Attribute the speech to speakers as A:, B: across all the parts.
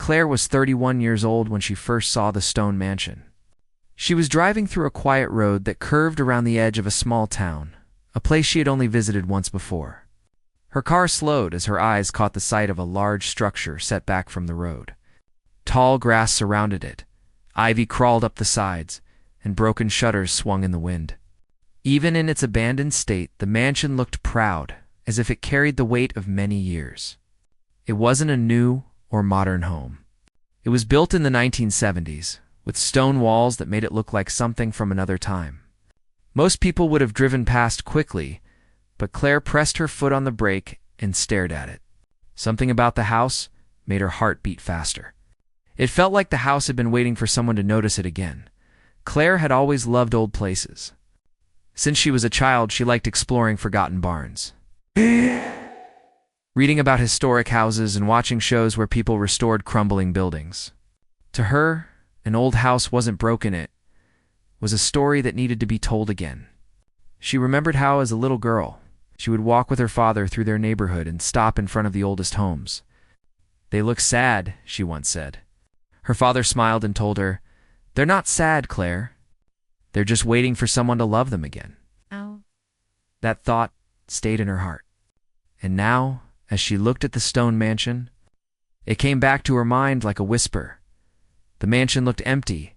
A: Claire was 31 years old when she first saw the stone mansion. She was driving through a quiet road that curved around the edge of a small town, a place she had only visited once before. Her car slowed as her eyes caught the sight of a large structure set back from the road. Tall grass surrounded it, ivy crawled up the sides, and broken shutters swung in the wind. Even in its abandoned state, the mansion looked proud, as if it carried the weight of many years. It wasn't a new or modern home. It was built in the 1970s, with stone walls that made it look like something from another time. Most people would have driven past quickly, but Claire pressed her foot on the brake and stared at it. Something about the house made her heart beat faster. It felt like the house had been waiting for someone to notice it again. Claire had always loved old places. Since she was a child, she liked exploring forgotten barns, reading about historic houses and watching shows where people restored crumbling buildings. To her, an old house wasn't broken, it was a story that needed to be told again. She remembered how, as a little girl, she would walk with her father through their neighborhood and stop in front of the oldest homes. "They look sad," she once said. Her father smiled and told her, "They're not sad, Claire. They're just waiting for someone to love them again."
B: Oh.
A: That thought stayed in her heart. And now, as she looked at the stone mansion, it came back to her mind like a whisper. The mansion looked empty,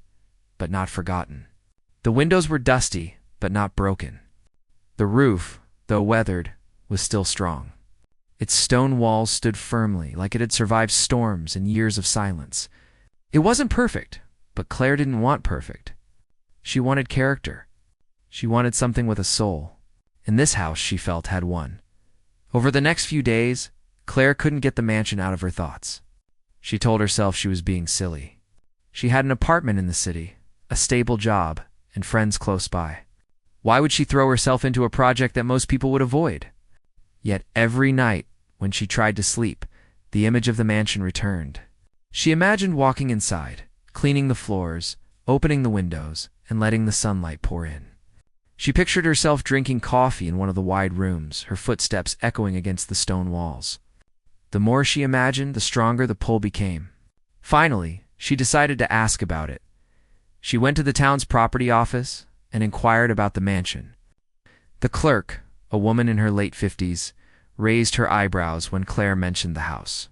A: but not forgotten. The windows were dusty, but not broken. The roof, though weathered, was still strong. Its stone walls stood firmly, like it had survived storms and years of silence. It wasn't perfect, but Claire didn't want perfect. She wanted character. She wanted something with a soul. And this house, she felt, had one. Over the next few days, Claire couldn't get the mansion out of her thoughts. She told herself she was being silly. She had an apartment in the city, a stable job, and friends close by. Why would she throw herself into a project that most people would avoid? Yet every night, when she tried to sleep, the image of the mansion returned. She imagined walking inside, cleaning the floors, opening the windows, and letting the sunlight pour in. She pictured herself drinking coffee in one of the wide rooms, her footsteps echoing against the stone walls. The more she imagined, the stronger the pull became. Finally, she decided to ask about it. She went to the town's property office and inquired about the mansion. The clerk, a woman in her late 50s, raised her eyebrows when Claire mentioned the house.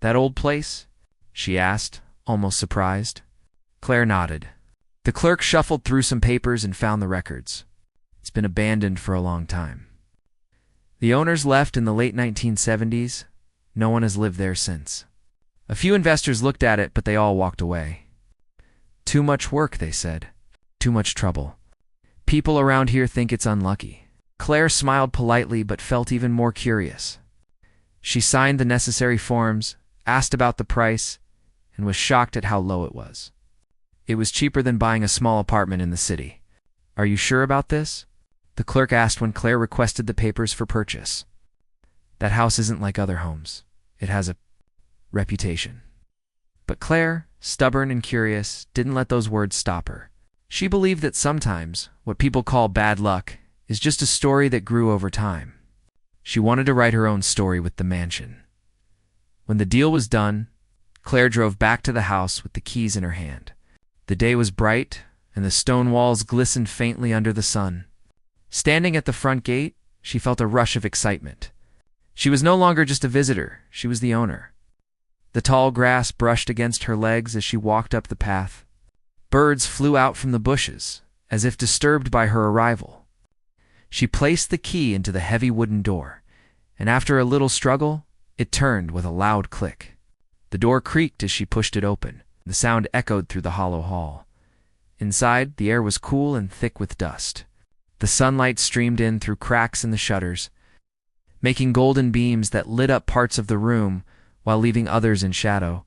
A: "That old place?" she asked, almost surprised. Claire nodded. The clerk shuffled through some papers and found the records. "It's been abandoned for a long time. The owners left in the late 1970s. No one has lived there since. A few investors looked at it, but they all walked away. Too much work, they said. Too much trouble. People around here think it's unlucky." Claire smiled politely but felt even more curious. She signed the necessary forms, asked about the price, and was shocked at how low it was. It was cheaper than buying a small apartment in the city. "Are you sure about this?" the clerk asked when Claire requested the papers for purchase. "That house isn't like other homes. It has a reputation." But Claire, stubborn and curious, didn't let those words stop her. She believed that sometimes what people call bad luck is just a story that grew over time. She wanted to write her own story with the mansion. When the deal was done, Claire drove back to the house with the keys in her hand. The day was bright, and the stone walls glistened faintly under the sun. Standing at the front gate, she felt a rush of excitement. She was no longer just a visitor, she was the owner. The tall grass brushed against her legs as she walked up the path. Birds flew out from the bushes, as if disturbed by her arrival. She placed the key into the heavy wooden door, and after a little struggle, it turned with a loud click. The door creaked as she pushed it open. The sound echoed through the hollow hall. Inside, the air was cool and thick with dust. The sunlight streamed in through cracks in the shutters, making golden beams that lit up parts of the room while leaving others in shadow.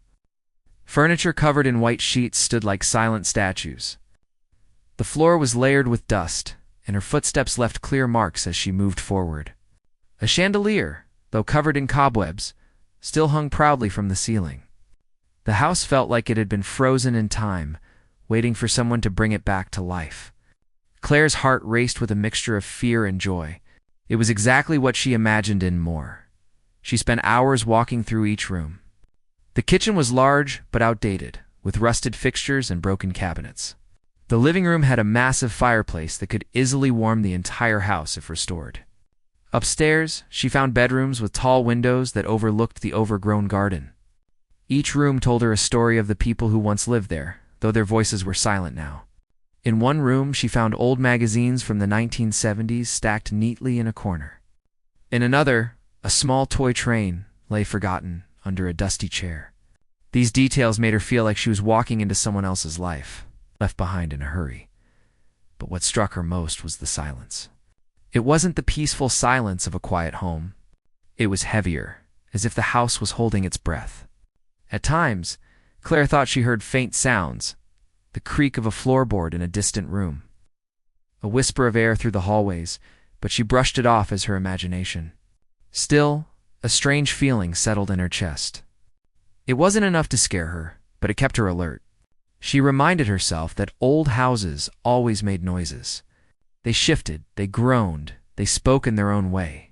A: Furniture covered in white sheets stood like silent statues. The floor was layered with dust, and her footsteps left clear marks as she moved forward. A chandelier, though covered in cobwebs, still hung proudly from the ceiling. The house felt like it had been frozen in time, waiting for someone to bring it back to life. Claire's heart raced with a mixture of fear and joy. It was exactly what she imagined and more. She spent hours walking through each room. The kitchen was large but outdated, with rusted fixtures and broken cabinets. The living room had a massive fireplace that could easily warm the entire house if restored. Upstairs, she found bedrooms with tall windows that overlooked the overgrown garden. Each room told her a story of the people who once lived there, though their voices were silent now. In one room, she found old magazines from the 1970s stacked neatly in a corner. In another, a small toy train lay forgotten under a dusty chair. These details made her feel like she was walking into someone else's life, left behind in a hurry. But what struck her most was the silence. It wasn't the peaceful silence of a quiet home. It was heavier, as if the house was holding its breath. At times, Claire thought she heard faint sounds, the creak of a floorboard in a distant room, a whisper of air through the hallways, but she brushed it off as her imagination. Still, a strange feeling settled in her chest. It wasn't enough to scare her, but it kept her alert. She reminded herself that old houses always made noises. They shifted, they groaned, they spoke in their own way.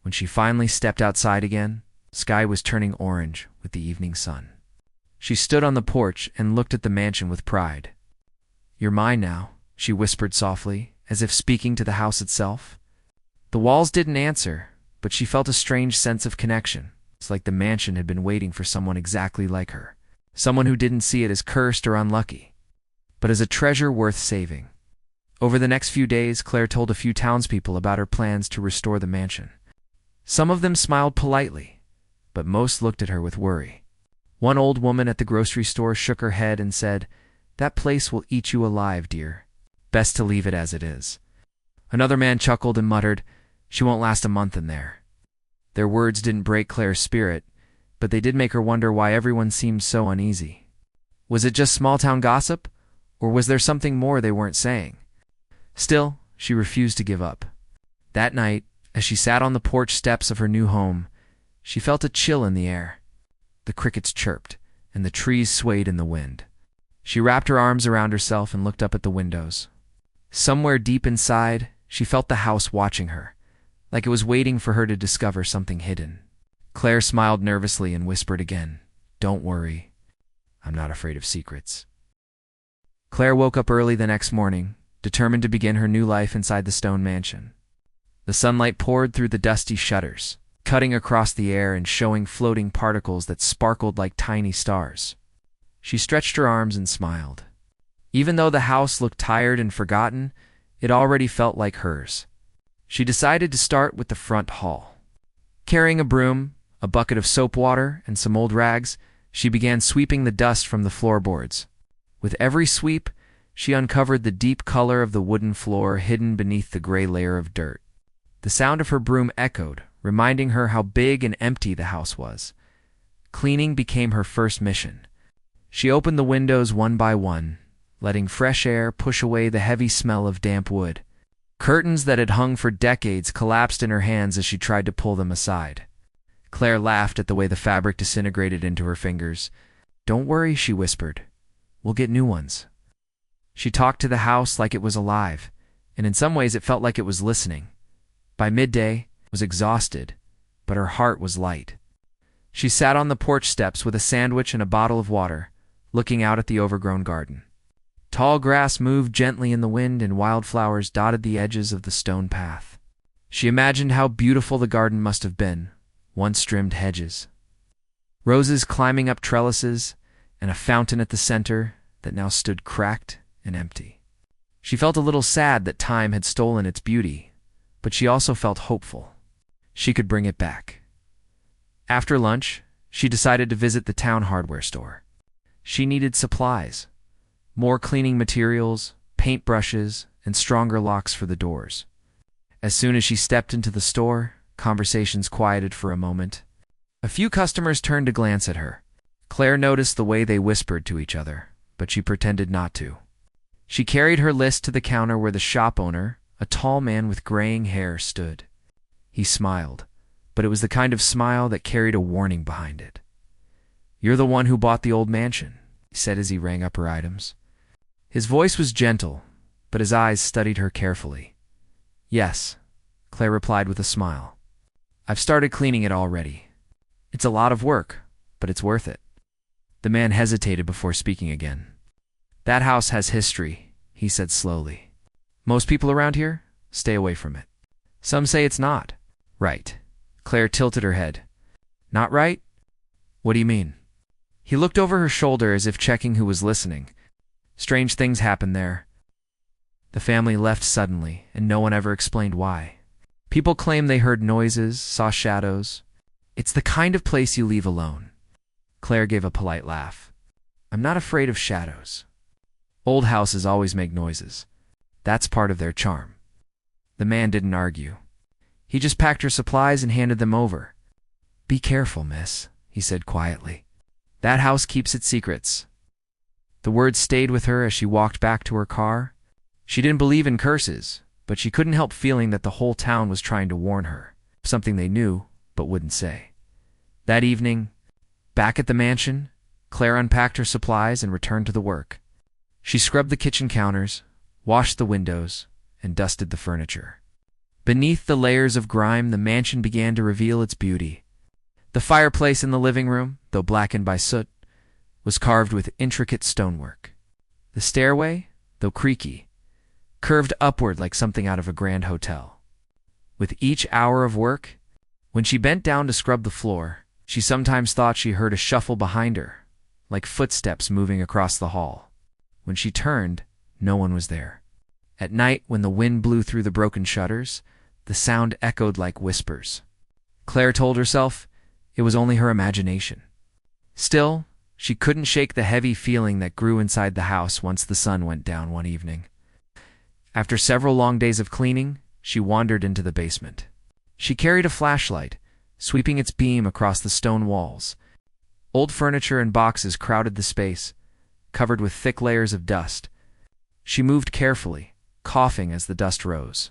A: When she finally stepped outside again, the sky was turning orange with the evening sun. She stood on the porch and looked at the mansion with pride. "You're mine now," she whispered softly, as if speaking to the house itself. The walls didn't answer, but she felt a strange sense of connection. It's like the mansion had been waiting for someone exactly like her, someone who didn't see it as cursed or unlucky, but as a treasure worth saving. Over the next few days, Claire told a few townspeople about her plans to restore the mansion. Some of them smiled politely, but most looked at her with worry. One old woman at the grocery store shook her head and said, "That place will eat you alive, dear. Best to leave it as it is." Another man chuckled and muttered, "She won't last a month in there." Their words didn't break Claire's spirit, but they did make her wonder why everyone seemed so uneasy. Was it just small-town gossip, or was there something more they weren't saying? Still, she refused to give up. That night, as she sat on the porch steps of her new home, she felt a chill in the air. The crickets chirped, and the trees swayed in the wind. She wrapped her arms around herself and looked up at the windows. Somewhere deep inside, she felt the house watching her, like it was waiting for her to discover something hidden. Claire smiled nervously and whispered again, "Don't worry. I'm not afraid of secrets." Claire woke up early the next morning, determined to begin her new life inside the stone mansion. The sunlight poured through the dusty shutters, cutting across the air and showing floating particles that sparkled like tiny stars. She stretched her arms and smiled. Even though the house looked tired and forgotten, it already felt like hers. She decided to start with the front hall. Carrying a broom, a bucket of soap water, and some old rags, she began sweeping the dust from the floorboards. With every sweep, she uncovered the deep color of the wooden floor hidden beneath the gray layer of dirt. The sound of her broom echoed, reminding her how big and empty the house was. Cleaning became her first mission. She opened the windows one by one, letting fresh air push away the heavy smell of damp wood. Curtains that had hung for decades collapsed in her hands as she tried to pull them aside. Claire laughed at the way the fabric disintegrated into her fingers. "Don't worry," she whispered. "We'll get new ones." She talked to the house like it was alive, and in some ways it felt like it was listening. By midday, was exhausted, but her heart was light. She sat on the porch steps with a sandwich and a bottle of water, looking out at the overgrown garden. Tall grass moved gently in the wind and wildflowers dotted the edges of the stone path. She imagined how beautiful the garden must have been, once trimmed hedges, roses climbing up trellises, and a fountain at the center that now stood cracked and empty. She felt a little sad that time had stolen its beauty, but she also felt hopeful. She could bring it back. After lunch, she decided to visit the town hardware store. She needed supplies, more cleaning materials, paintbrushes, and stronger locks for the doors. As soon as she stepped into the store, conversations quieted for a moment. A few customers turned to glance at her. Claire noticed the way they whispered to each other, but she pretended not to. She carried her list to the counter where the shop owner, a tall man with graying hair, stood. He smiled, but it was the kind of smile that carried a warning behind it. "You're the one who bought the old mansion," he said as he rang up her items. His voice was gentle, but his eyes studied her carefully. "Yes," Claire replied with a smile. "I've started cleaning it already. It's a lot of work, but it's worth it." The man hesitated before speaking again. "That house has history," he said slowly. "Most people around here stay away from it. Some say it's not right." Claire tilted her head. "Not right? What do you mean?" He looked over her shoulder as if checking who was listening. "Strange things happened there. The family left suddenly, and no one ever explained why. People claim they heard noises, saw shadows. It's the kind of place you leave alone." Claire gave a polite laugh. "I'm not afraid of shadows. Old houses always make noises. That's part of their charm." The man didn't argue. He just packed her supplies and handed them over. "Be careful, miss," he said quietly. "That house keeps its secrets." The words stayed with her as she walked back to her car. She didn't believe in curses, but she couldn't help feeling that the whole town was trying to warn her, something they knew but wouldn't say. That evening, back at the mansion, Claire unpacked her supplies and returned to the work. She scrubbed the kitchen counters, washed the windows, and dusted the furniture. Beneath the layers of grime, the mansion began to reveal its beauty. The fireplace in the living room, though blackened by soot, was carved with intricate stonework. The stairway, though creaky, curved upward like something out of a grand hotel. With each hour of work, when she bent down to scrub the floor, she sometimes thought she heard a shuffle behind her, like footsteps moving across the hall. When she turned, no one was there. At night, when the wind blew through the broken shutters, the sound echoed like whispers. Claire told herself it was only her imagination. Still, she couldn't shake the heavy feeling that grew inside the house once the sun went down one evening. After several long days of cleaning, she wandered into the basement. She carried a flashlight, sweeping its beam across the stone walls. Old furniture and boxes crowded the space, covered with thick layers of dust. She moved carefully, coughing as the dust rose.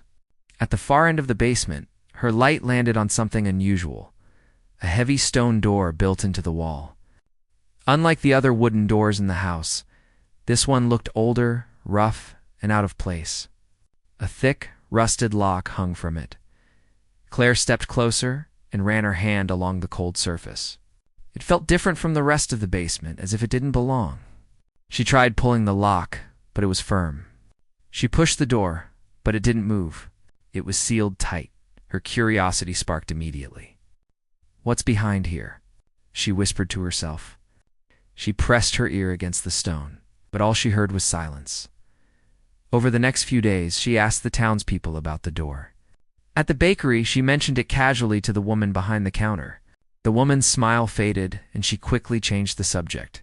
A: At the far end of the basement, her light landed on something unusual, a heavy stone door built into the wall. Unlike the other wooden doors in the house, this one looked older, rough, and out of place. A thick, rusted lock hung from it. Claire stepped closer and ran her hand along the cold surface. It felt different from the rest of the basement, as if it didn't belong. She tried pulling the lock, but it was firm. She pushed the door, but it didn't move. It was sealed tight. Her curiosity sparked immediately. "What's behind here?" she whispered to herself. She pressed her ear against the stone, but all she heard was silence. Over the next few days, she asked the townspeople about the door. At the bakery, she mentioned it casually to the woman behind the counter. The woman's smile faded, and she quickly changed the subject.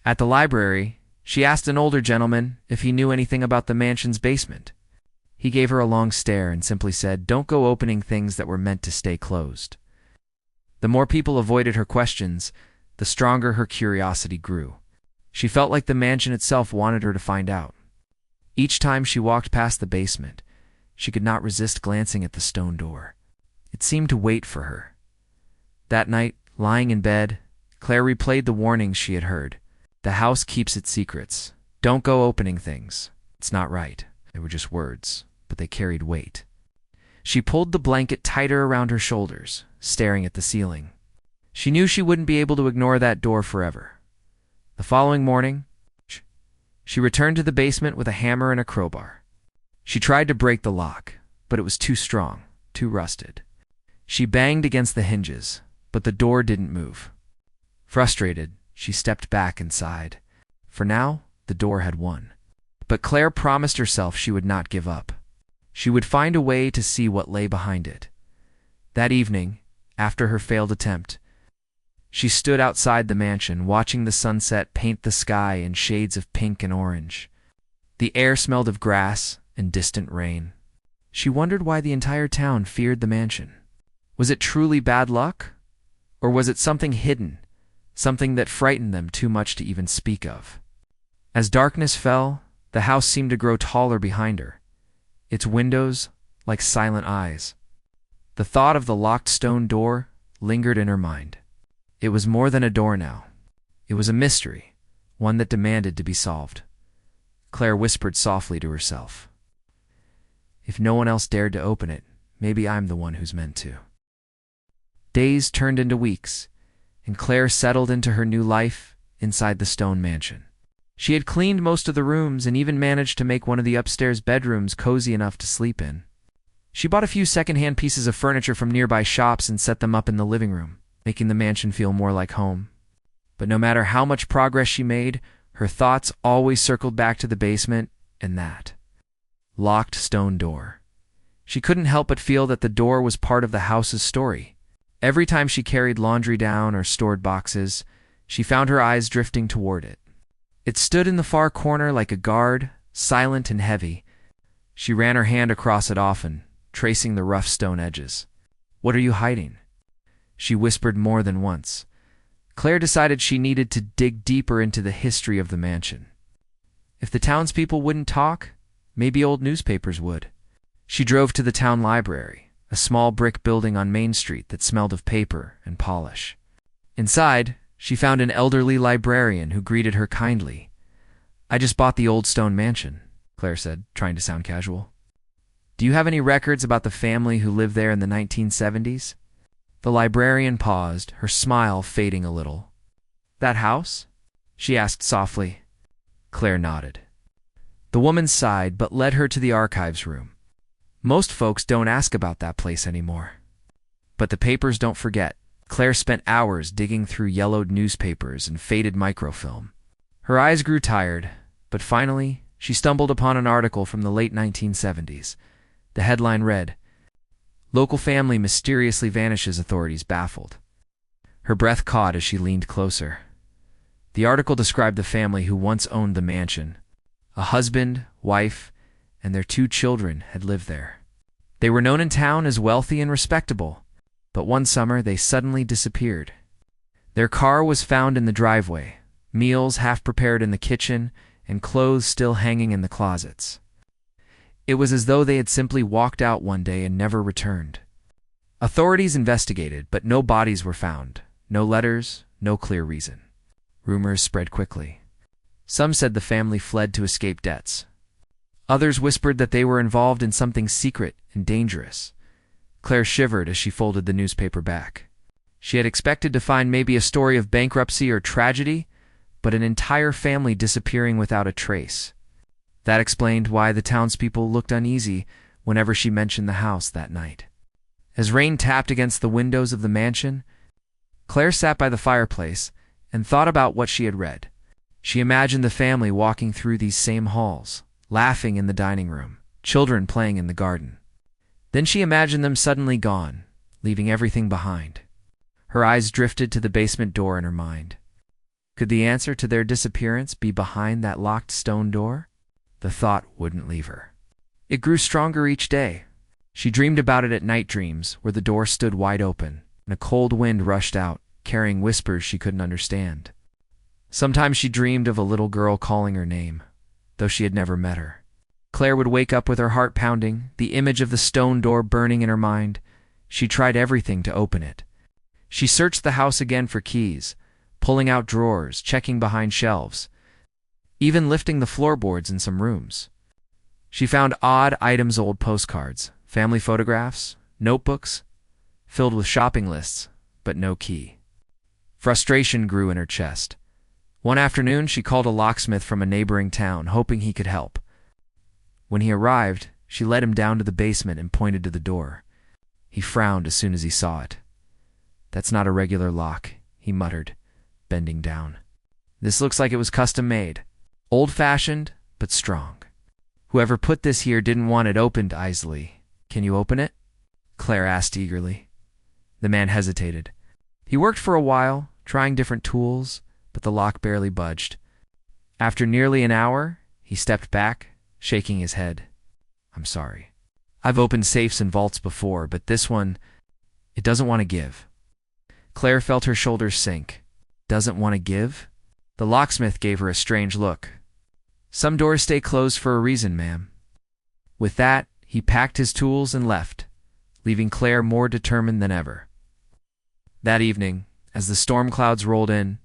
A: At the library, she asked an older gentleman if he knew anything about the mansion's basement. He gave her a long stare and simply said, "Don't go opening things that were meant to stay closed." The more people avoided her questions, the stronger her curiosity grew. She felt like the mansion itself wanted her to find out. Each time she walked past the basement, she could not resist glancing at the stone door. It seemed to wait for her. That night, lying in bed, Claire replayed the warnings she had heard. The house keeps its secrets. Don't go opening things. It's not right. They were just words, but they carried weight. She pulled the blanket tighter around her shoulders, staring at the ceiling. She knew she wouldn't be able to ignore that door forever. The following morning, she returned to the basement with a hammer and a crowbar. She tried to break the lock, but it was too strong, too rusted. She banged against the hinges, but the door didn't move. Frustrated, she stepped back and sighed. For now, the door had won. But Claire promised herself she would not give up. She would find a way to see what lay behind it. That evening, after her failed attempt, she stood outside the mansion, watching the sunset paint the sky in shades of pink and orange. The air smelled of grass and distant rain. She wondered why the entire town feared the mansion. Was it truly bad luck? Or was it something hidden, something that frightened them too much to even speak of? As darkness fell, the house seemed to grow taller behind her, its windows like silent eyes. The thought of the locked stone door lingered in her mind. It was more than a door now. It was a mystery, one that demanded to be solved. Claire whispered softly to herself, "If no one else dared to open it, maybe I'm the one who's meant to." Days turned into weeks, and Claire settled into her new life inside the stone mansion. She had cleaned most of the rooms and even managed to make one of the upstairs bedrooms cozy enough to sleep in. She bought a few second-hand pieces of furniture from nearby shops and set them up in the living room, making the mansion feel more like home. But no matter how much progress she made, her thoughts always circled back to the basement and that locked stone door. She couldn't help but feel that the door was part of the house's story. Every time she carried laundry down or stored boxes, she found her eyes drifting toward it. It stood in the far corner like a guard, silent and heavy. She ran her hand across it often, tracing the rough stone edges. "What are you hiding?" she whispered more than once. Claire decided she needed to dig deeper into the history of the mansion. If the townspeople wouldn't talk, maybe old newspapers would. She drove to the town library, a small brick building on Main Street that smelled of paper and polish. Inside, she found an elderly librarian who greeted her kindly. "I just bought the old stone mansion," Claire said, trying to sound casual. "Do you have any records about the family who lived there in the 1970s? The librarian paused, her smile fading a little. "That house?" she asked softly. Claire nodded. The woman sighed but led her to the archives room. "Most folks don't ask about that place anymore." But the papers don't forget. Claire spent hours digging through yellowed newspapers and faded microfilm. Her eyes grew tired, but finally she stumbled upon an article from the late 1970s. The headline read, "Local family mysteriously vanishes, authorities baffled." Her breath caught as she leaned closer. The article described the family who once owned the mansion. A husband, wife, and their 2 children had lived there. They were known in town as wealthy and respectable, but one summer they suddenly disappeared. Their car was found in the driveway, meals half prepared in the kitchen, and clothes still hanging in the closets. It was as though they had simply walked out one day and never returned. Authorities investigated, but no bodies were found, no letters, no clear reason. Rumors spread quickly. Some said the family fled to escape debts. Others whispered that they were involved in something secret and dangerous. Claire shivered as she folded the newspaper back. She had expected to find maybe a story of bankruptcy or tragedy, but an entire family disappearing without a trace. That explained why the townspeople looked uneasy whenever she mentioned the house that night. As rain tapped against the windows of the mansion, Claire sat by the fireplace and thought about what she had read. She imagined the family walking through these same halls, laughing in the dining room, children playing in the garden. Then she imagined them suddenly gone, leaving everything behind. Her eyes drifted to the basement door in her mind. Could the answer to their disappearance be behind that locked stone door? The thought wouldn't leave her. It grew stronger each day. She dreamed about it at night dreams, where the door stood wide open, and a cold wind rushed out, carrying whispers she couldn't understand. Sometimes she dreamed of a little girl calling her name, though she had never met her. Claire would wake up with her heart pounding, the image of the stone door burning in her mind. She tried everything to open it. She searched the house again for keys, pulling out drawers, checking behind shelves, even lifting the floorboards in some rooms. She found odd items, old postcards, family photographs, notebooks, filled with shopping lists, but no key. Frustration grew in her chest. One afternoon, she called a locksmith from a neighboring town, hoping he could help. When he arrived, she led him down to the basement and pointed to the door. He frowned as soon as he saw it. "That's not a regular lock," he muttered, bending down. "This looks like it was custom-made. Old-fashioned, but strong. Whoever put this here didn't want it opened easily. Can you open it?" Claire asked eagerly. The man hesitated. He worked for a while, trying different tools, but the lock barely budged. After nearly an hour, he stepped back, shaking his head. "I'm sorry. I've opened safes and vaults before, but this one, it doesn't want to give." Claire felt her shoulders sink. "Doesn't want to give?" The locksmith gave her a strange look. "Some doors stay closed for a reason, ma'am." With that, he packed his tools and left, leaving Claire more determined than ever. That evening, as the storm clouds rolled in,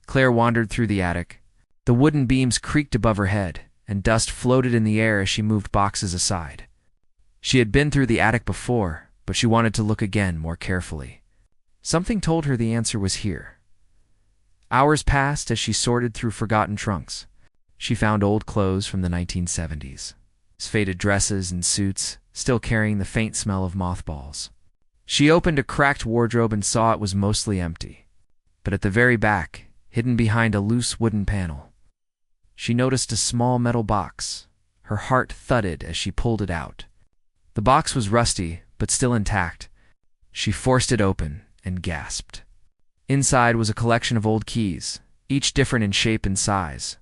A: Claire wandered through the attic. The wooden beams creaked above her head, and dust floated in the air as she moved boxes aside. She had been through the attic before, but she wanted to look again more carefully. Something told her the answer was here, Hours passed as she sorted through forgotten trunks. She found old clothes from the 1970s, faded dresses and suits, still carrying the faint smell of mothballs. She opened a cracked wardrobe and saw it was mostly empty. But at the very back, hidden behind a loose wooden panel, she noticed a small metal box. Her heart thudded as she pulled it out. The box was rusty, but still intact. She forced it open and gasped. Inside was a collection of old keys, each different in shape and size.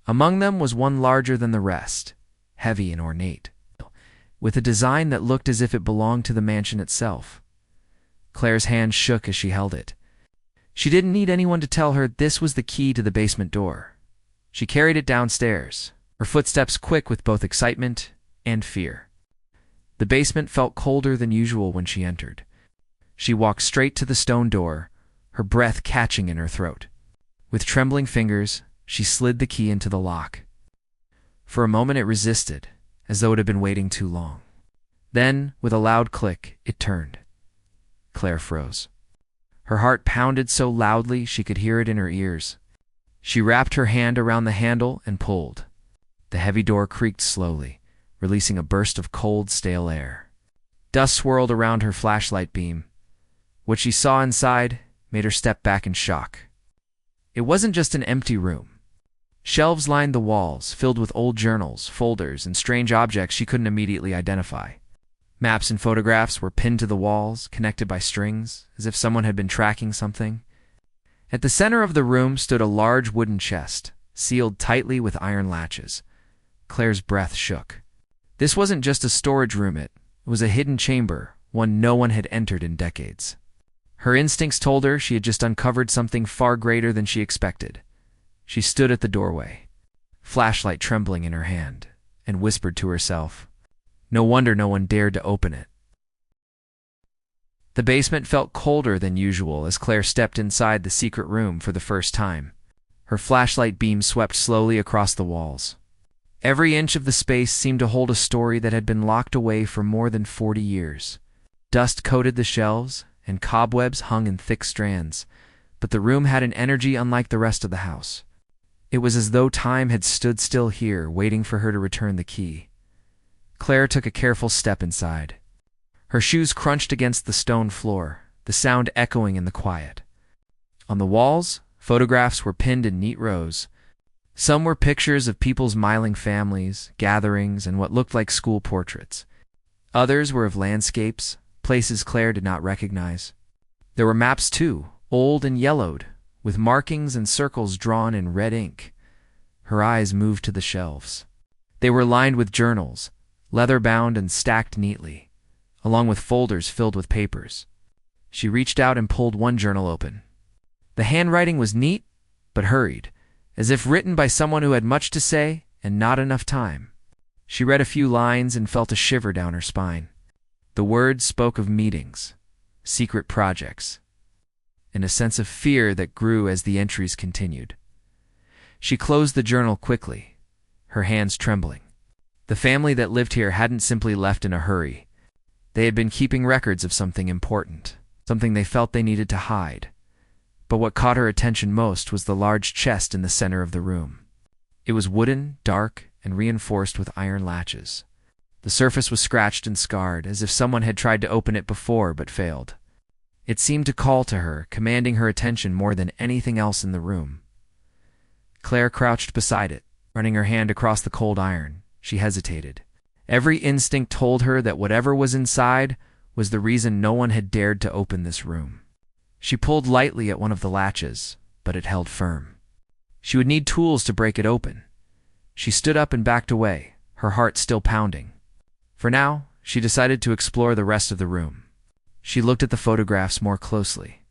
A: Among them was one larger than the rest, heavy and ornate, with a design that looked as if it belonged to the mansion itself. Claire's hand shook as she held it. She didn't need anyone to tell her this was the key to the basement door. She carried it downstairs, her footsteps quick with both excitement and fear. The basement felt colder than usual when she entered. She walked straight to the stone door, her breath catching in her throat. With trembling fingers, she slid the key into the lock. For a moment it resisted, as though it had been waiting too long. Then, with a loud click, it turned. Claire froze. Her heart pounded so loudly she could hear it in her ears. She wrapped her hand around the handle and pulled. The heavy door creaked slowly, releasing a burst of cold, stale air. Dust swirled around her flashlight beam. What she saw inside made her step back in shock. It wasn't just an empty room. Shelves lined the walls, filled with old journals, folders, and strange objects she couldn't immediately identify. Maps and photographs were pinned to the walls, connected by strings, as if someone had been tracking something. At the center of the room stood a large wooden chest, sealed tightly with iron latches. Claire's breath shook. This wasn't just a storage room, it was a hidden chamber, one no one had entered in decades. Her instincts told her she had just uncovered something far greater than she expected. She stood at the doorway, flashlight trembling in her hand, and whispered to herself, "No wonder no one dared to open it." The basement felt colder than usual as Claire stepped inside the secret room for the first time. Her flashlight beam swept slowly across the walls. Every inch of the space seemed to hold a story that had been locked away for more than 40 years. Dust coated the shelves, and cobwebs hung in thick strands, but the room had an energy unlike the rest of the house. It was as though time had stood still here, waiting for her to return the key. Claire took a careful step inside. Her shoes crunched against the stone floor, the sound echoing in the quiet. On the walls, photographs were pinned in neat rows. Some were pictures of people's smiling families, gatherings, and what looked like school portraits. Others were of landscapes, places Claire did not recognize. There were maps too, old and yellowed, with markings and circles drawn in red ink. Her eyes moved to the shelves. They were lined with journals, leather-bound and stacked neatly, along with folders filled with papers. She reached out and pulled one journal open. The handwriting was neat, but hurried, as if written by someone who had much to say and not enough time. She read a few lines and felt a shiver down her spine. The words spoke of meetings, secret projects, and a sense of fear that grew as the entries continued. She closed the journal quickly, her hands trembling. The family that lived here hadn't simply left in a hurry. They had been keeping records of something important, something they felt they needed to hide. But what caught her attention most was the large chest in the center of the room. It was wooden, dark, and reinforced with iron latches. The surface was scratched and scarred, as if someone had tried to open it before but failed. It seemed to call to her, commanding her attention more than anything else in the room. Claire crouched beside it, running her hand across the cold iron. She hesitated. Every instinct told her that whatever was inside was the reason no one had dared to open this room. She pulled lightly at one of the latches, but it held firm. She would need tools to break it open. She stood up and backed away, her heart still pounding. For now, she decided to explore the rest of the room. She looked at the photographs more closely.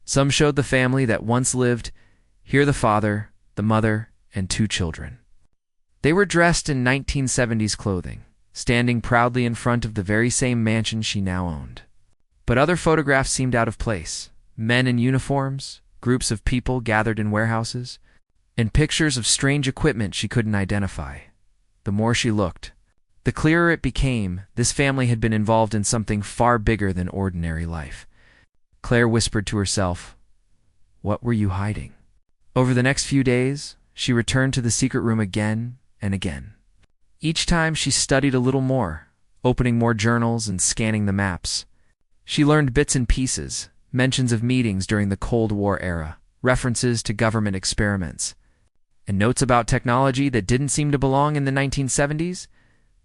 A: Some showed the family that once lived here: the father, the mother, and 2 children. They were dressed in 1970s clothing, standing proudly in front of the very same mansion she now owned. But other photographs seemed out of place. Men in uniforms, groups of people gathered in warehouses, and pictures of strange equipment she couldn't identify. The more she looked, the clearer it became this family had been involved in something far bigger than ordinary life. Claire whispered to herself, "What were you hiding?" Over the next few days, she returned to the secret room again and again. Each time she studied a little more, opening more journals and scanning the maps. She learned bits and pieces, mentions of meetings during the Cold War era, references to government experiments, and notes about technology that didn't seem to belong in the 1970s.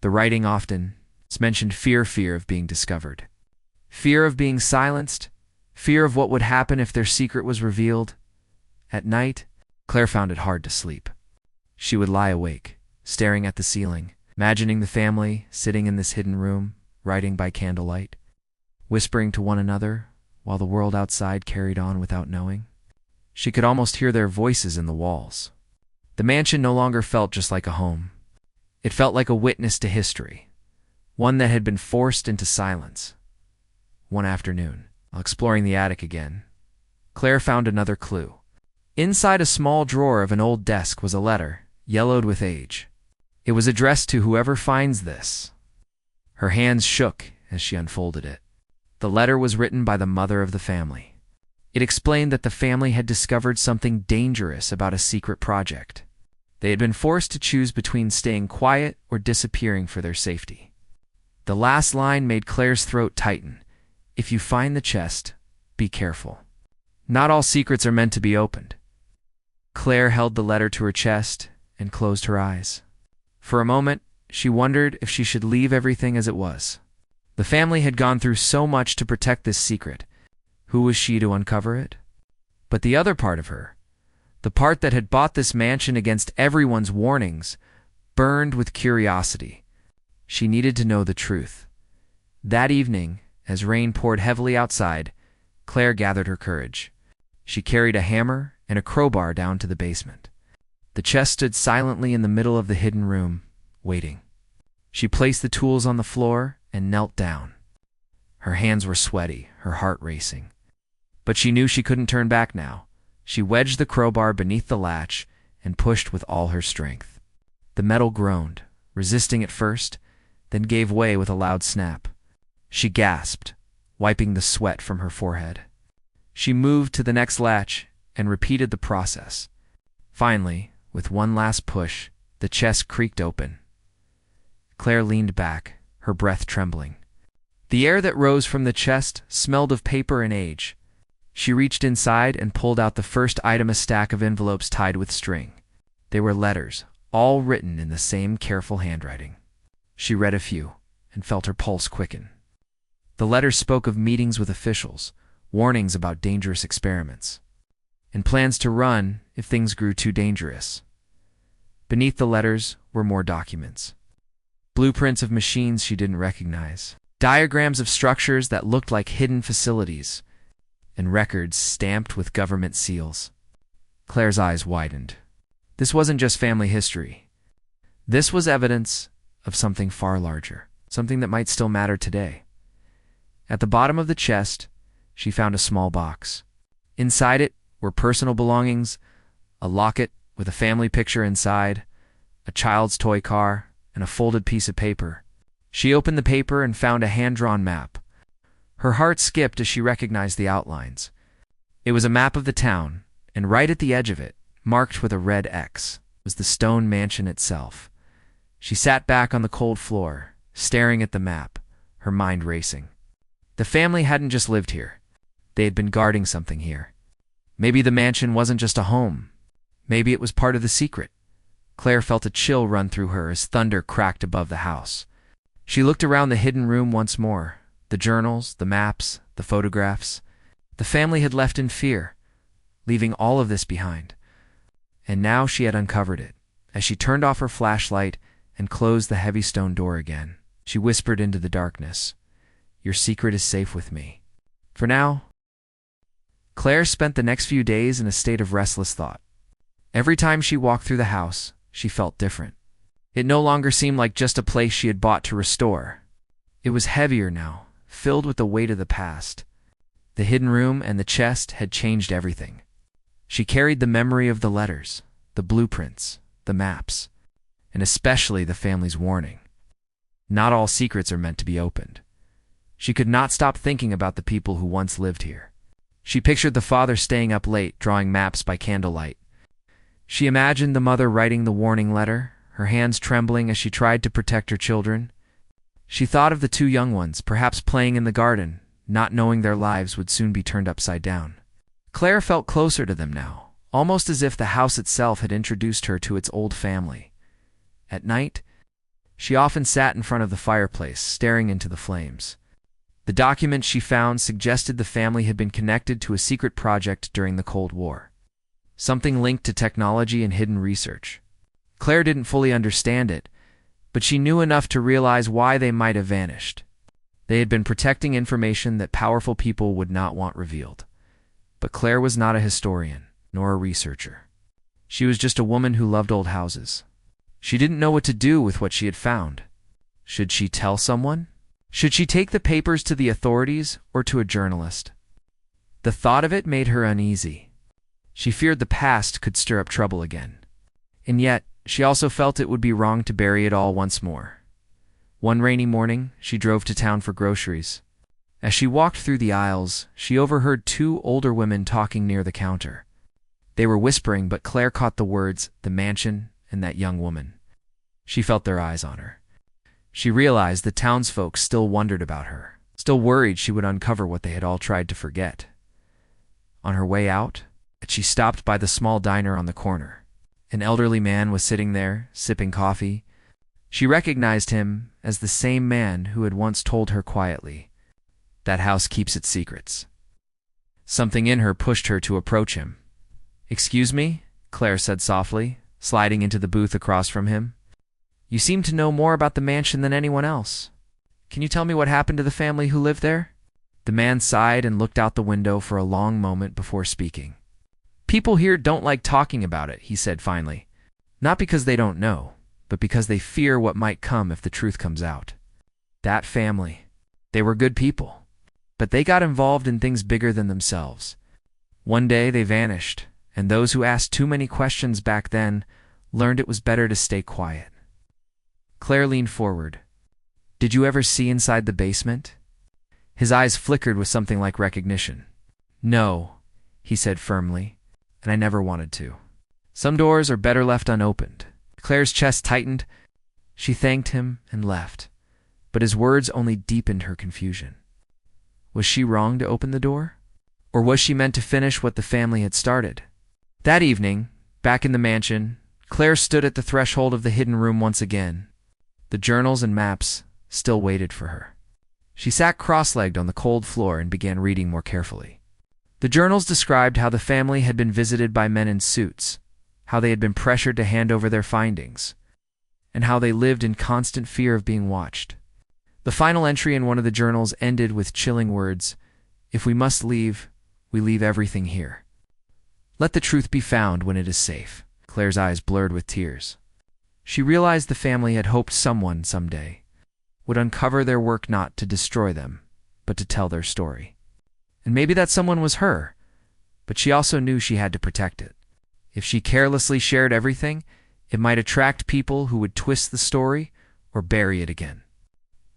A: The writing often mentioned fear of being discovered, fear of being silenced, fear of what would happen if their secret was revealed. At night, Claire found it hard to sleep. She would lie awake, staring at the ceiling, imagining the family sitting in this hidden room, writing by candlelight, whispering to one another while the world outside carried on without knowing. She could almost hear their voices in the walls. The mansion no longer felt just like a home. It felt like a witness to history, one that had been forced into silence. One afternoon, while exploring the attic again, Claire found another clue. Inside a small drawer of an old desk was a letter, yellowed with age. It was addressed to whoever finds this. Her hands shook as she unfolded it. The letter was written by the mother of the family. It explained that the family had discovered something dangerous about a secret project. They had been forced to choose between staying quiet or disappearing for their safety. The last line made Claire's throat tighten. If you find the chest, be careful. Not all secrets are meant to be opened. Claire held the letter to her chest and closed her eyes. For a moment, she wondered if she should leave everything as it was. The family had gone through so much to protect this secret. Who was she to uncover it? But the other part of her, the part that had bought this mansion against everyone's warnings, burned with curiosity. She needed to know the truth. That evening, as rain poured heavily outside, Claire gathered her courage. She carried a hammer and a crowbar down to the basement. The chest stood silently in the middle of the hidden room, waiting. She placed the tools on the floor and knelt down. Her hands were sweaty, her heart racing. But she knew she couldn't turn back now. She wedged the crowbar beneath the latch and pushed with all her strength. The metal groaned, resisting at first, then gave way with a loud snap. She gasped, wiping the sweat from her forehead. She moved to the next latch and repeated the process. Finally, with one last push, the chest creaked open. Claire leaned back, her breath trembling. The air that rose from the chest smelled of paper and age. She reached inside and pulled out the first item, a stack of envelopes tied with string. They were letters, all written in the same careful handwriting. She read a few and felt her pulse quicken. The letters spoke of meetings with officials, warnings about dangerous experiments, and plans to run if things grew too dangerous. Beneath the letters were more documents. Blueprints of machines she didn't recognize, diagrams of structures that looked like hidden facilities, and records stamped with government seals. Claire's eyes widened. This wasn't just family history. This was evidence of something far larger, something that might still matter today. At the bottom of the chest, she found a small box. Inside it were personal belongings, a locket with a family picture inside, a child's toy car, and a folded piece of paper. She opened the paper and found a hand-drawn map. Her heart skipped as she recognized the outlines. It was a map of the town, and right at the edge of it, marked with a red X, was the stone mansion itself. She sat back on the cold floor, staring at the map, her mind racing. The family hadn't just lived here. They had been guarding something here. Maybe the mansion wasn't just a home. Maybe it was part of the secret. Claire felt a chill run through her as thunder cracked above the house. She looked around the hidden room once more. The journals, the maps, the photographs. The family had left in fear, leaving all of this behind. And now she had uncovered it. As she turned off her flashlight and closed the heavy stone door again, she whispered into the darkness, "Your secret is safe with me." For now, Claire spent the next few days in a state of restless thought. Every time she walked through the house, she felt different. It no longer seemed like just a place she had bought to restore. It was heavier now, filled with the weight of the past. The hidden room and the chest had changed everything. She carried the memory of the letters, the blueprints, the maps, and especially the family's warning. Not all secrets are meant to be opened. She could not stop thinking about the people who once lived here. She pictured the father staying up late, drawing maps by candlelight, She imagined the mother writing the warning letter, her hands trembling as she tried to protect her children. She thought of the two young ones, perhaps playing in the garden, not knowing their lives would soon be turned upside down. Claire felt closer to them now, almost as if the house itself had introduced her to its old family. At night, she often sat in front of the fireplace, staring into the flames. The documents she found suggested the family had been connected to a secret project during the Cold War. Something linked to technology and hidden research. Claire didn't fully understand it, but she knew enough to realize why they might have vanished. They had been protecting information that powerful people would not want revealed. But Claire was not a historian, nor a researcher. She was just a woman who loved old houses. She didn't know what to do with what she had found. Should she tell someone? Should she take the papers to the authorities or to a journalist? The thought of it made her uneasy. She feared the past could stir up trouble again. And yet, she also felt it would be wrong to bury it all once more. One rainy morning, she drove to town for groceries. As she walked through the aisles, she overheard two older women talking near the counter. They were whispering, but Claire caught the words, "the mansion," and "that young woman." She felt their eyes on her. She realized the townsfolk still wondered about her, still worried she would uncover what they had all tried to forget. On her way out, she stopped by the small diner on the corner. An elderly man was sitting there, sipping coffee. She recognized him as the same man who had once told her quietly, "That house keeps its secrets." Something in her pushed her to approach him. "Excuse me," Claire said softly, sliding into the booth across from him. "You seem to know more about the mansion than anyone else. Can you tell me what happened to the family who lived there?" The man sighed and looked out the window for a long moment before speaking. "People here don't like talking about it," he said finally. "Not because they don't know, but because they fear what might come if the truth comes out. That family, they were good people, but they got involved in things bigger than themselves. One day they vanished, and those who asked too many questions back then learned it was better to stay quiet." Claire leaned forward. "Did you ever see inside the basement?" His eyes flickered with something like recognition. "No," he said firmly, "and I never wanted to. Some doors are better left unopened." Claire's chest tightened. She thanked him and left, but his words only deepened her confusion. Was she wrong to open the door? Or was she meant to finish what the family had started? That evening, back in the mansion, Claire stood at the threshold of the hidden room once again. The journals and maps still waited for her. She sat cross-legged on the cold floor and began reading more carefully. The journals described how the family had been visited by men in suits, how they had been pressured to hand over their findings, and how they lived in constant fear of being watched. The final entry in one of the journals ended with chilling words, "If we must leave, we leave everything here. Let the truth be found when it is safe." Claire's eyes blurred with tears. She realized the family had hoped someone, someday, would uncover their work not to destroy them, but to tell their story. And maybe that someone was her, but she also knew she had to protect it. If she carelessly shared everything, it might attract people who would twist the story or bury it again.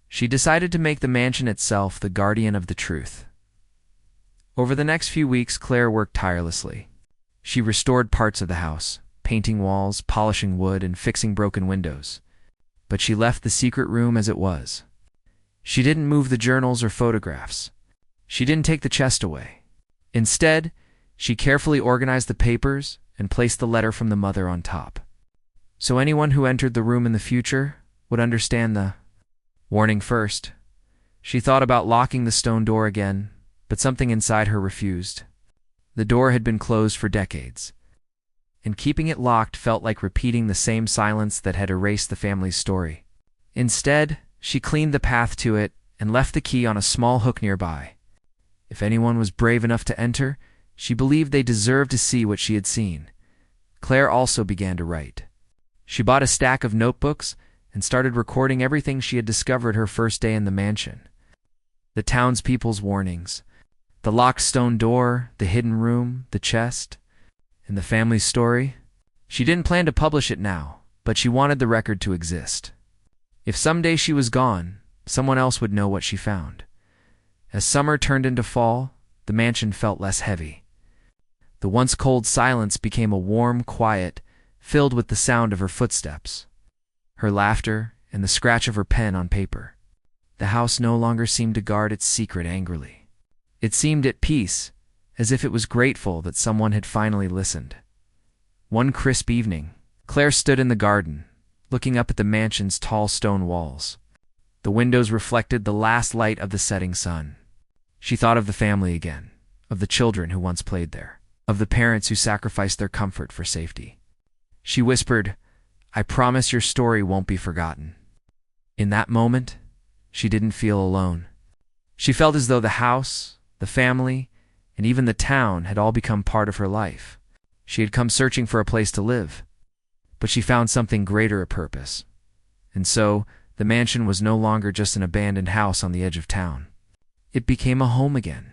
A: She decided to make the mansion itself the guardian of the truth. Over the next few weeks, Claire worked tirelessly. She restored parts of the house, painting walls, polishing wood, and fixing broken windows. But she left the secret room as it was. She didn't move the journals or photographs. She didn't take the chest away. Instead, she carefully organized the papers and placed the letter from the mother on top. So anyone who entered the room in the future would understand the warning first. She thought about locking the stone door again, but something inside her refused. The door had been closed for decades, and keeping it locked felt like repeating the same silence that had erased the family's story. Instead, she cleaned the path to it and left the key on a small hook nearby. If anyone was brave enough to enter, she believed they deserved to see what she had seen. Claire also began to write. She bought a stack of notebooks and started recording everything she had discovered her first day in the mansion. The townspeople's warnings, the locked stone door, the hidden room, the chest, and the family's story. She didn't plan to publish it now, but she wanted the record to exist. If someday she was gone, someone else would know what she found. As summer turned into fall, the mansion felt less heavy. The once cold silence became a warm quiet, filled with the sound of her footsteps, her laughter, and the scratch of her pen on paper. The house no longer seemed to guard its secret angrily. It seemed at peace, as if it was grateful that someone had finally listened. One crisp evening, Claire stood in the garden, looking up at the mansion's tall stone walls. The windows reflected the last light of the setting sun. She thought of the family again, of the children who once played there, of the parents who sacrificed their comfort for safety. She whispered, "I promise your story won't be forgotten." In that moment, she didn't feel alone. She felt as though the house, the family, and even the town had all become part of her life. She had come searching for a place to live, but she found something greater a purpose. And so, the mansion was no longer just an abandoned house on the edge of town. It became a home again.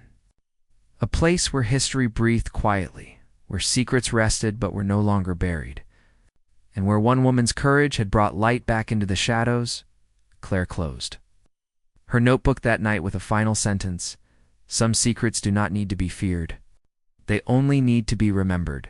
A: A place where history breathed quietly, where secrets rested but were no longer buried, and where one woman's courage had brought light back into the shadows. Claire closed her notebook that night with a final sentence: "Some secrets do not need to be feared. They only need to be remembered."